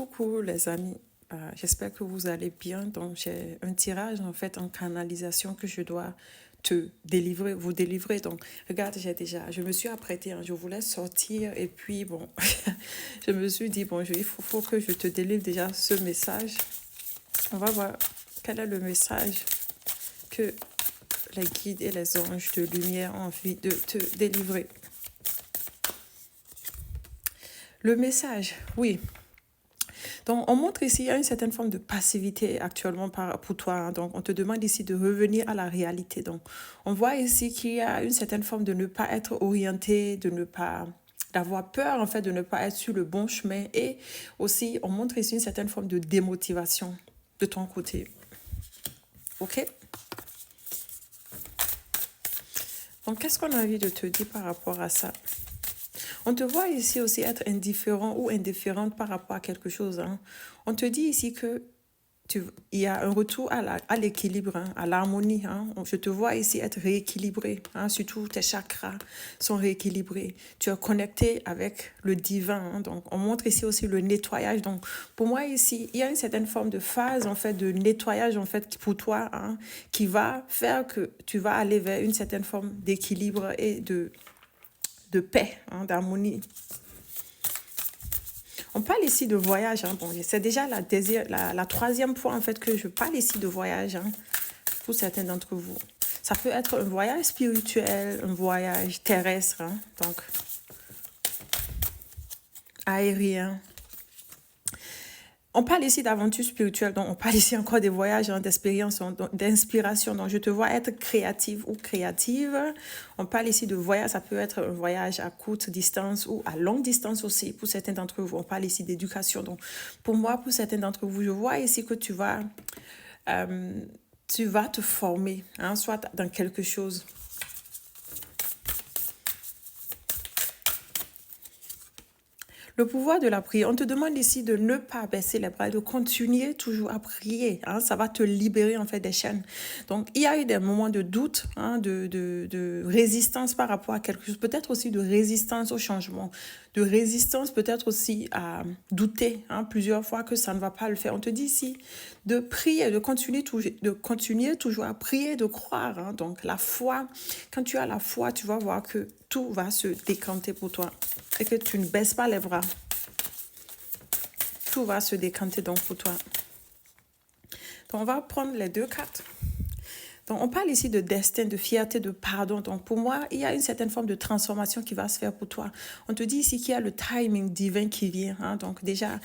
Coucou les amis. J'espère que vous allez bien. Donc j'ai un tirage en fait en canalisation que je dois te délivrer, vous délivrer. Donc regarde, je me suis apprêtée, hein, je voulais sortir et puis bon, je me suis dit bon, faut que je te délivre déjà ce message. On va voir quel est le message que les guides et les anges de lumière ont envie de te délivrer. Le message, oui. Donc, on montre ici une certaine forme de passivité actuellement pour toi, hein. Donc, on te demande ici de revenir à la réalité. Donc, on voit ici qu'il y a une certaine forme de ne pas être orienté, d'avoir peur, en fait, de ne pas être sur le bon chemin. Et aussi, on montre ici une certaine forme de démotivation de ton côté. OK? Donc, qu'est-ce qu'on a envie de te dire par rapport à ça? On te voit ici aussi être indifférent ou indifférente par rapport à quelque chose, hein. On te dit ici que il y a un retour à l'équilibre, hein, à l'harmonie, hein. Je te vois ici être rééquilibré, hein, surtout tes chakras sont rééquilibrés. Tu es connecté avec le divin, hein. Donc, on montre ici aussi le nettoyage. Donc, pour moi ici, il y a une certaine forme de phase en fait de nettoyage en fait pour toi, hein, qui va faire que tu vas aller vers une certaine forme d'équilibre et de paix, hein, d'harmonie. On parle ici de voyage, hein. Bon, c'est déjà la troisième fois en fait que je parle ici de voyage, hein, pour certains d'entre vous. Ça peut être un voyage spirituel, un voyage terrestre, hein, donc aérien. On parle ici d'aventure spirituelle, donc on parle ici encore des voyages, hein, d'expérience, d'inspiration. Donc je te vois être créative ou créative. On parle ici de voyage, ça peut être un voyage à courte distance ou à longue distance aussi pour certains d'entre vous. On parle ici d'éducation. Donc pour moi, pour certains d'entre vous, je vois ici que tu vas te former, hein, soit dans quelque chose. Le pouvoir de la prière, on te demande ici de ne pas baisser les bras, de continuer toujours à prier, hein, ça va te libérer en fait des chaînes. Donc, il y a eu des moments de doute, hein, de résistance par rapport à quelque chose, peut-être aussi de résistance au changement, de résistance peut-être aussi à douter, hein, plusieurs fois que ça ne va pas le faire. On te dit ici de prier, de continuer toujours à prier, de croire, hein. Donc, la foi, quand tu as la foi, tu vas voir que tout va se décanter pour toi et que tu ne baisses pas les bras. Tout va se décanter donc pour toi. Donc, on va prendre les deux cartes. Donc, on parle ici de destin, de fierté, de pardon. Donc, pour moi, il y a une certaine forme de transformation qui va se faire pour toi. On te dit ici qu'il y a le timing divin qui vient, hein. Donc, déjà,